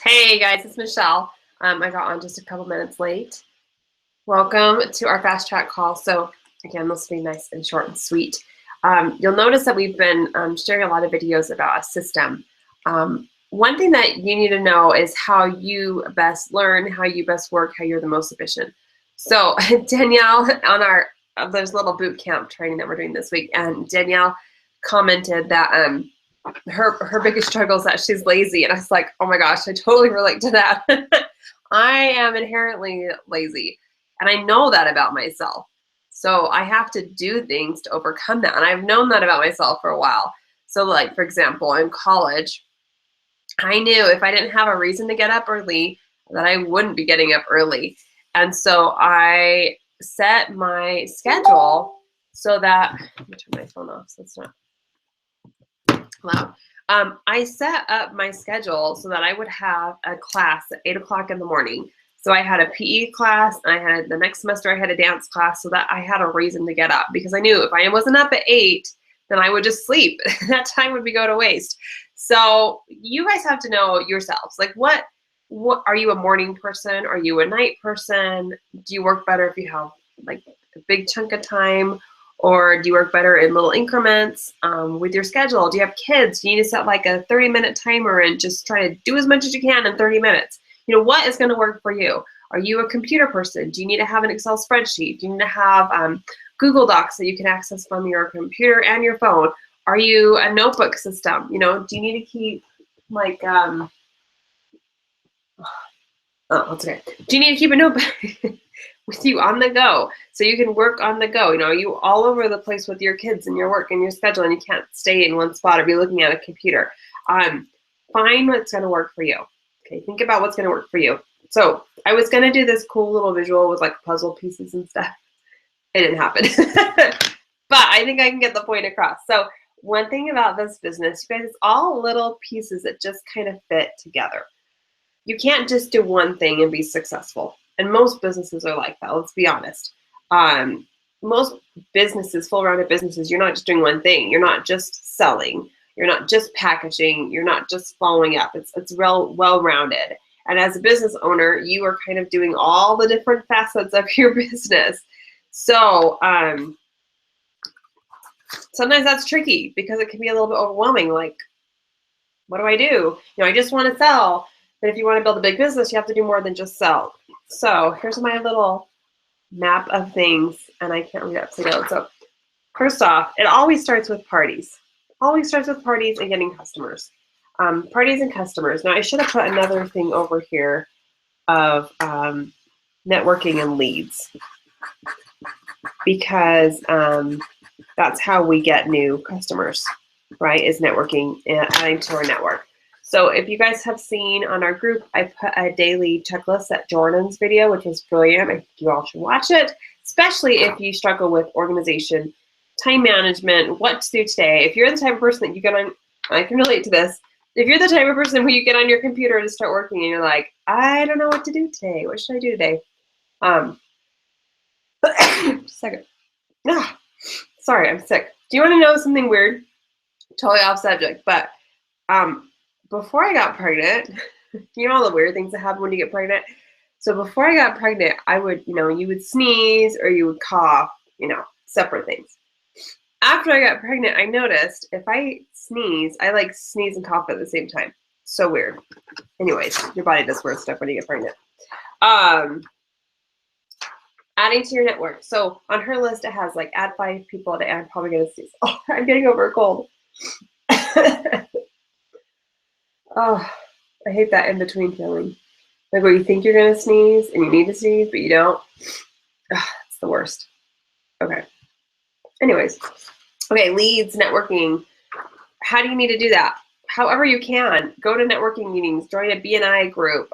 Hey guys, it's Michelle. I got on just a couple minutes late. Welcome to our fast track call. So again, this will be nice and short and sweet. You'll notice that we've been sharing a lot of videos about a system. One thing that you need to know is how you best learn, how you best work, how you're the most efficient. So Danielle, on our there's a little boot camp training that we're doing this week, and Danielle commented that her biggest struggle is that she's lazy, and I was like, oh my gosh, I totally relate to that. I am inherently lazy, and I know that about myself. So I have to do things to overcome that, and I've known that about myself for a while. So like, for example, in college, I knew if I didn't have a reason to get up early, that I wouldn't be getting up early. And so I set my schedule so that, let me turn my phone off so it's not loud. I set up my schedule so that I would have a class at 8 o'clock in the morning. So I had a PE class, and I had the next semester I had a dance class, so that I had a reason to get up, because I knew if I wasn't up at 8, then I would just sleep. That time would go to waste. So you guys have to know yourselves. Like, what are you, a morning person? Are you a night person? Do you work better if you have like a big chunk of time? Or do you work better in little increments with your schedule? Do you have kids? Do you need to set like a 30-minute timer and just try to do as much as you can in 30 minutes? You know, what is going to work for you? Are you a computer person? Do you need to have an Excel spreadsheet? Do you need to have Google Docs that you can access from your computer and your phone? Are you a notebook system? You know, do you need to keep like, oh, that's okay. Do you need to keep a notebook with you on the go so you can work on the go? You know, are you all over the place with your kids and your work and your schedule, and you can't stay in one spot or be looking at a computer? Find what's going to work for you. Okay, think about what's going to work for you. So I was going to do this cool little visual with like puzzle pieces and stuff. It didn't happen. But I think I can get the point across. So one thing about this business, you guys, it's all little pieces that just kind of fit together. You can't just do one thing and be successful. And most businesses are like that, let's be honest. Most businesses, full-rounded businesses, you're not just doing one thing. You're not just selling. You're not just packaging. You're not just following up. It's well-rounded. And as a business owner, you are kind of doing all the different facets of your business. So sometimes that's tricky because it can be a little bit overwhelming. Like, what do I do? You know, I just want to sell. But if you want to build a big business, you have to do more than just sell. So here's my little map of things, and I can't read it upside down. So first off, it always starts with parties. Always starts with parties and getting customers. Parties and customers. Now, I should have put another thing over here of networking and leads, because that's how we get new customers, right, is networking and adding to our network. So if you guys have seen on our group, I put a daily checklist at Jordan's video, which was brilliant. I think you all should watch it, especially if you struggle with organization, time management, what to do today. If you're the type of person that you get on, I can relate to this. If you're the type of person who you get on your computer to start working and you're like, I don't know what to do today. What should I do today? Just a second. Sorry, I'm sick. Do you want to know something weird? Totally off subject, but before I got pregnant, you know all the weird things that happen when you get pregnant? So before I got pregnant, I would, you know, you would sneeze or you would cough, you know, separate things. After I got pregnant, I noticed if I sneeze, I like sneeze and cough at the same time. So weird. Anyways, your body does weird stuff when you get pregnant. Adding to your network. So on her list, it has like add 5 people a day. I'm probably going to sneeze. Oh, I'm getting over a cold. Oh, I hate that in-between feeling. Like where you think you're going to sneeze and you need to sneeze, but you don't. It's the worst. Okay. Anyways. Okay, leads, networking. How do you need to do that? However you can. Go to networking meetings. Join a BNI group.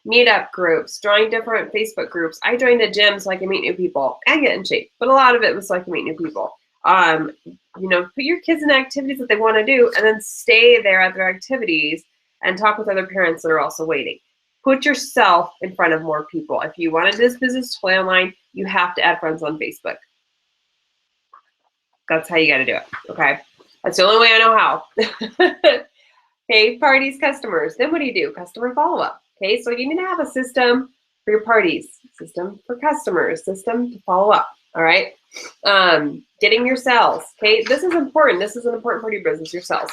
Meetup groups. Join different Facebook groups. I joined a gym so I can meet new people and get in shape. But a lot of it was so I can meet new people. You know, put your kids in activities that they want to do and then stay there at their activities and talk with other parents that are also waiting. Put yourself in front of more people. If you wanted this business totally online, you have to add friends on Facebook. That's how you got to do it, okay? That's the only way I know how. Okay, parties, customers. Then what do? Customer follow-up. Okay, so you need to have a system for your parties, system for customers, system to follow up. All right. Getting your sales. Okay, this is important. This is an important part of your business, your sales.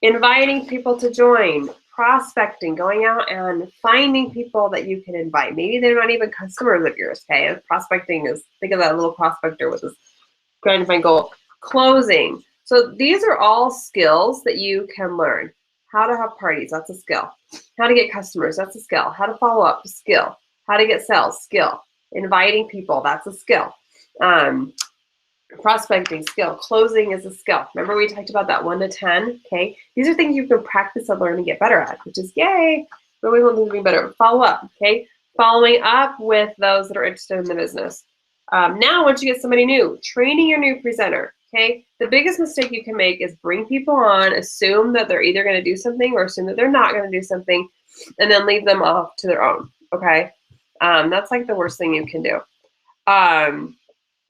Inviting people to join, prospecting, going out and finding people that you can invite. Maybe they're not even customers of yours. Okay, prospecting is, think of that little prospector with this trying to find gold. Closing. So these are all skills that you can learn. How to have parties, that's a skill. How to get customers, that's a skill. How to follow up, skill. How to get sales, skill. Inviting people, that's a skill. Prospecting, skill. Closing is a skill. Remember we talked about that 1 to 10, okay? These are things you can practice and learn and get better at, which is yay. But we want them to be better. Follow up, okay? Following up with those that are interested in the business. Now, once you get somebody new, training your new presenter, okay? The biggest mistake you can make is bring people on, assume that they're either gonna do something or assume that they're not gonna do something, and then leave them off to their own, okay? That's like the worst thing you can do.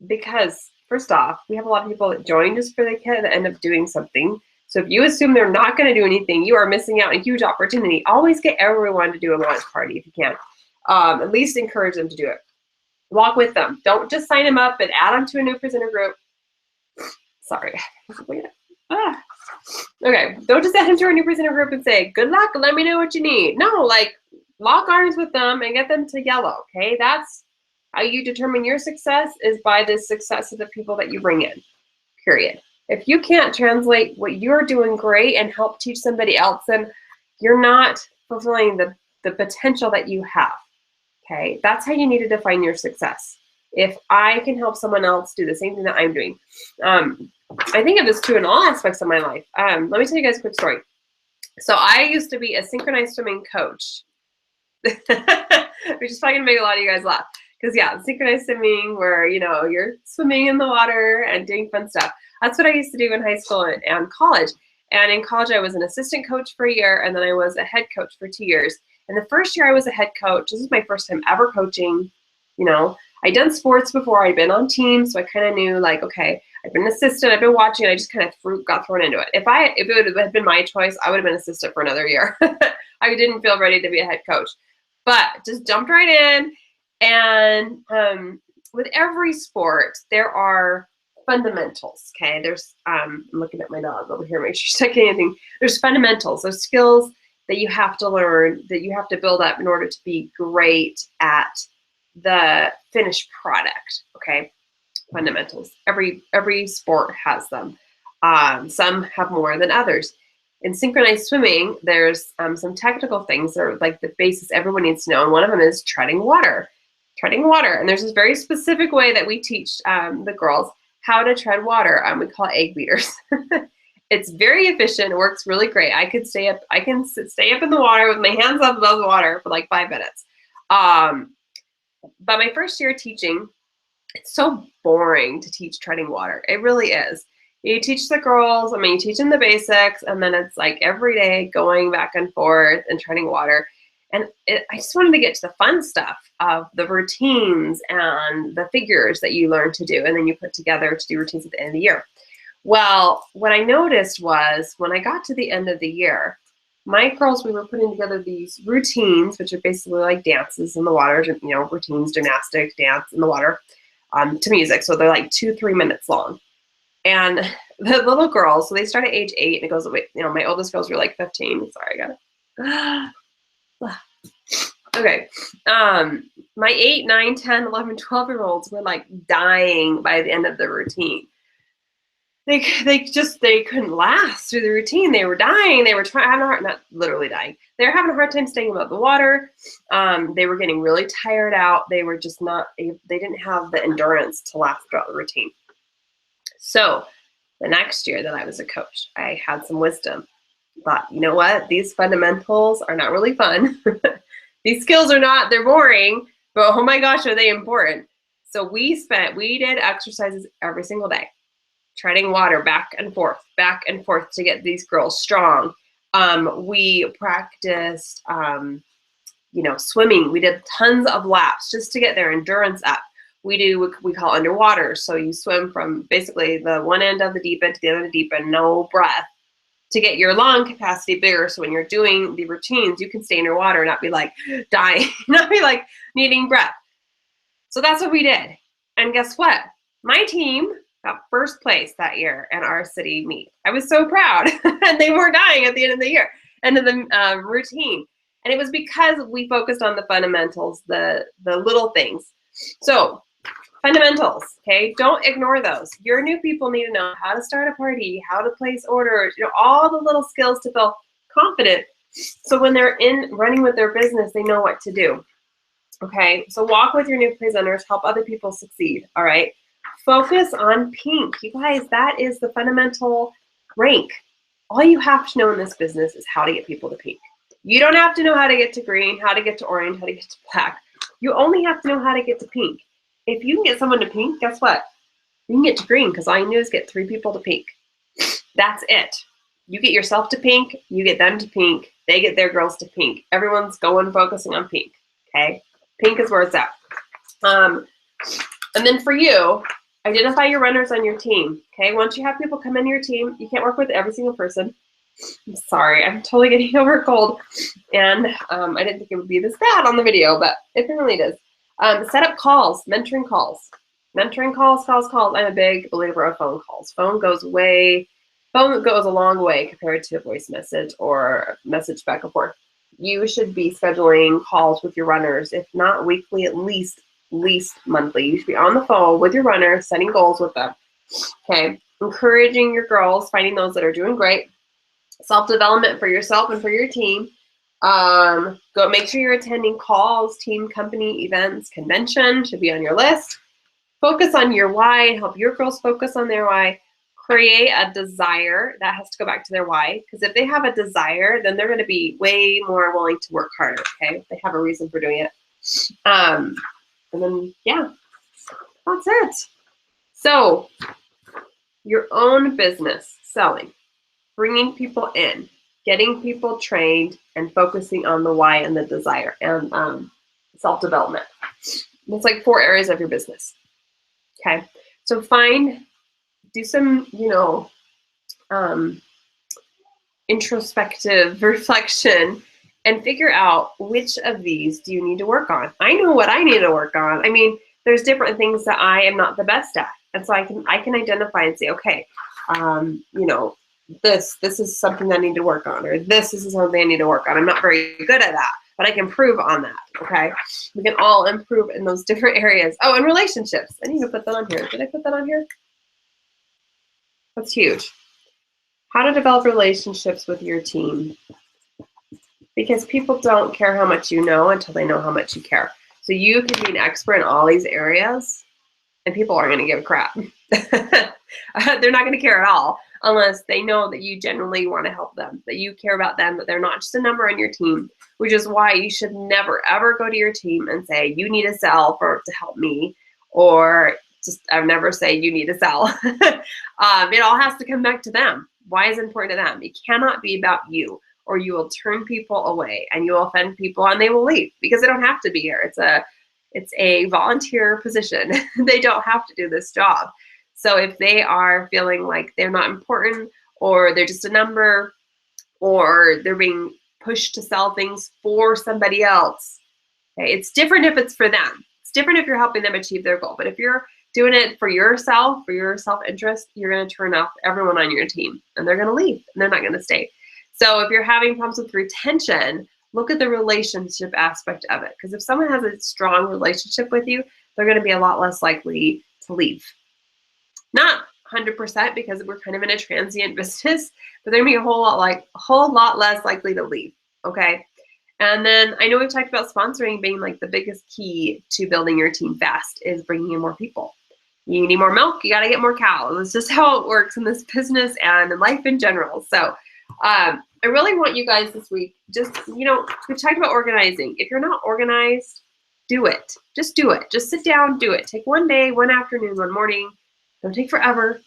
Because first off, we have a lot of people that join just for the kid that end up doing something. So if you assume they're not gonna do anything, you are missing out on a huge opportunity. Always get everyone to do a launch party if you can. At least encourage them to do it. Walk with them. Don't just sign them up and add them to a new presenter group. Sorry. Okay, don't just add them to a new presenter group and say, good luck, let me know what you need. No, like lock arms with them and get them to yellow, okay? That's how you determine your success, is by the success of the people that you bring in, period. If you can't translate what you're doing great and help teach somebody else, then you're not fulfilling the potential that you have. Okay, that's how you need to define your success. If I can help someone else do the same thing that I'm doing. I think of this too in all aspects of my life. Let me tell you guys a quick story. So I used to be a synchronized swimming coach. Which is probably gonna make a lot of you guys laugh. Because yeah, synchronized swimming where, you know, you're swimming in the water and doing fun stuff. That's what I used to do in high school and college. And in college, I was an assistant coach for a year, and then I was a head coach for 2 years. And the first year I was a head coach, this is my first time ever coaching. You know, I'd done sports before, I'd been on teams, so I kind of knew, like, okay, I've been an assistant, I've been watching, I just kind of got thrown into it. If it would have been my choice, I would have been assistant for another year. I didn't feel ready to be a head coach, but just jumped right in. And with every sport, there are fundamentals, okay? There's, I'm looking at my dog over here, make sure she's checking anything. There's fundamentals, there's skills that you have to learn, that you have to build up in order to be great at the finished product, okay? Fundamentals. Every sport has them. Some have more than others. In synchronized swimming, there's some technical things that are like the basis everyone needs to know, and one of them is treading water. Treading water, and there's this very specific way that we teach the girls how to tread water. We call it egg beaters. It's very efficient. It works really great. I can stay up in the water with my hands up above the water for like 5 minutes. But my first year teaching, it's so boring to teach treading water. It really is. You teach the girls, you teach them the basics, and then it's like every day going back and forth and treading water. And I just wanted to get to the fun stuff of the routines and the figures that you learn to do, and then you put together to do routines at the end of the year. Well, what I noticed was when I got to the end of the year, my girls, we were putting together these routines, which are basically like dances in the water, you know, routines, gymnastics, dance in the water, to music. So they're like 2-3 minutes long. And the little girls, so they start at age 8, and it goes, you know, my oldest girls were like 15. Sorry, I got it. Okay. My 8, 9, 10, 11, 12-year-olds were like dying by the end of the routine. They couldn't last through the routine. They were dying. They were not literally dying. They were having a hard time staying above the water. They were getting really tired out. They were just they didn't have the endurance to last throughout the routine. So the next year that I was a coach, I had some wisdom. Thought, you know what? These fundamentals are not really fun. These skills are not, they're boring, but oh my gosh, are they important? So we did exercises every single day, treading water back and forth to get these girls strong. We practiced, you know, swimming. We did tons of laps just to get their endurance up. We do what we call underwater. So you swim from basically the one end of the deep end to the other end of the deep end, no breath, to get your lung capacity bigger. So when you're doing the routines, you can stay in your water and not be like dying, not be like needing breath. So that's what we did. And guess what? My team got first place that year in our city meet. I was so proud. And they were dying at the end of the year, end of the routine. And it was because we focused on the fundamentals, the little things. So fundamentals, okay? Don't ignore those. Your new people need to know how to start a party, how to place orders, all the little skills to feel confident. So when they're in running with their business, they know what to do. Okay, so walk with your new presenters, help other people succeed, all right? Focus on pink. You guys, that is the fundamental rank. All you have to know in this business is how to get people to pink. You don't have to know how to get to green, how to get to orange, how to get to black. You only have to know how to get to pink. If you can get someone to pink, guess what? You can get to green because all you do is get 3 people to pink. That's it. You get yourself to pink, you get them to pink, they get their girls to pink. Everyone's focusing on pink, okay? Pink is where it's at. And then for you, identify your runners on your team, okay? Once you have people come into your team, you can't work with every single person. I'm sorry, I'm totally getting over a cold. And I didn't think it would be this bad on the video, but apparently it is. Set up calls, mentoring calls. Mentoring calls. I'm a big believer of phone calls. Phone goes a long way compared to a voice message or message back and forth. You should be scheduling calls with your runners, if not weekly, at least monthly. You should be on the phone with your runners, setting goals with them. Okay, encouraging your girls, finding those that are doing great. Self-development for yourself and for your team. Go make sure you're attending calls, team, company, events, convention should be on your list. Focus on your why and help your girls focus on their why. Create a desire that has to go back to their why, because if they have a desire, then they're going to be way more willing to work harder, okay? If they have a reason for doing it. And then, yeah, that's it. So your own business, selling, bringing people in, getting people trained, and focusing on the why and the desire and self-development. It's like 4 areas of your business, okay? So do some, introspective reflection and figure out which of these do you need to work on. I know what I need to work on. I mean, there's different things that I am not the best at. And so I can identify and say, okay, this is something that I need to work on, or this is something I need to work on. I'm not very good at that, but I can improve on that, okay? We can all improve in those different areas. Oh, and relationships. I need to put that on here. Did I put that on here? That's huge. How to develop relationships with your team. Because people don't care how much you know until they know how much you care. So you can be an expert in all these areas, and people aren't going to give a crap. They're not going to care at all unless they know that you genuinely want to help them, that you care about them, that they're not just a number on your team, which is why you should never, ever go to your team and say, you need to sell to help me, or just I would never say you need to sell. It all has to come back to them. Why is it important to them? It cannot be about you, or you will turn people away and you will offend people and they will leave because they don't have to be here. It's a volunteer position. They don't have to do this job. So if they are feeling like they're not important, or they're just a number, or they're being pushed to sell things for somebody else, okay, it's different if it's for them. It's different if you're helping them achieve their goal. But if you're doing it for yourself, for your self-interest, you're going to turn off everyone on your team, and they're going to leave, and they're not going to stay. So if you're having problems with retention, look at the relationship aspect of it. Because if someone has a strong relationship with you, they're going to be a lot less likely to leave. Not 100% because we're kind of in a transient business, but they're going to be a whole lot less likely to leave, okay? And then I know we've talked about sponsoring being like the biggest key to building your team fast is bringing in more people. You need more milk, you got to get more cows. It's just how it works in this business and in life in general. So I really want you guys this week, just, we've talked about organizing. If you're not organized, do it. Just do it. Just sit down, do it. Take one day, one afternoon, one morning. Don't take forever.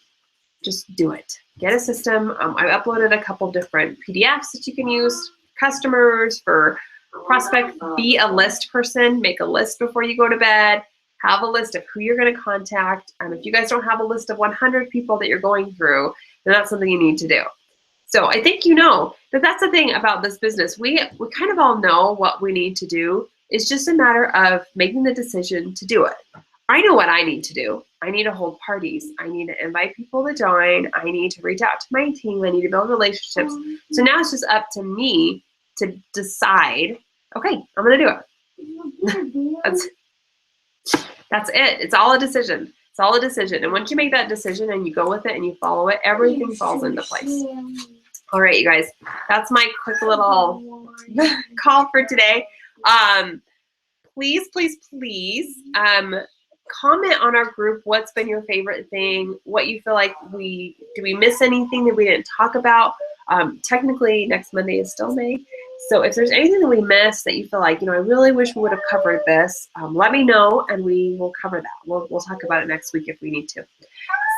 Just do it. Get a system. I've uploaded a couple different PDFs that you can use. Customers, for prospect, be a list person. Make a list before you go to bed. Have a list of who you're going to contact. If you guys don't have a list of 100 people that you're going through, then that's something you need to do. So I think you know that that's the thing about this business. We kind of all know what we need to do. It's just a matter of making the decision to do it. I know what I need to do. I need to hold parties. I need to invite people to join. I need to reach out to my team. I need to build relationships. So now it's just up to me to decide, okay, I'm going to do it. That's it. It's all a decision. It's all a decision. And once you make that decision and you go with it and you follow it, everything falls into place. All right, you guys, that's my quick little call for today. Please, please, please comment on our group. What's been your favorite thing? What you feel like did we miss anything that we didn't talk about? Technically, next Monday is still May. So if there's anything that we missed that you feel like, I really wish we would have covered this, let me know and we will cover that. We'll talk about it next week if we need to.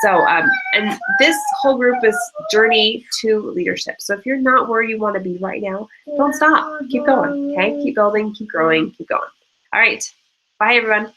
So, and this whole group is Journey to Leadership. So if you're not where you want to be right now, don't stop. Keep going, okay? Keep building, keep growing, keep going. All right. Bye, everyone.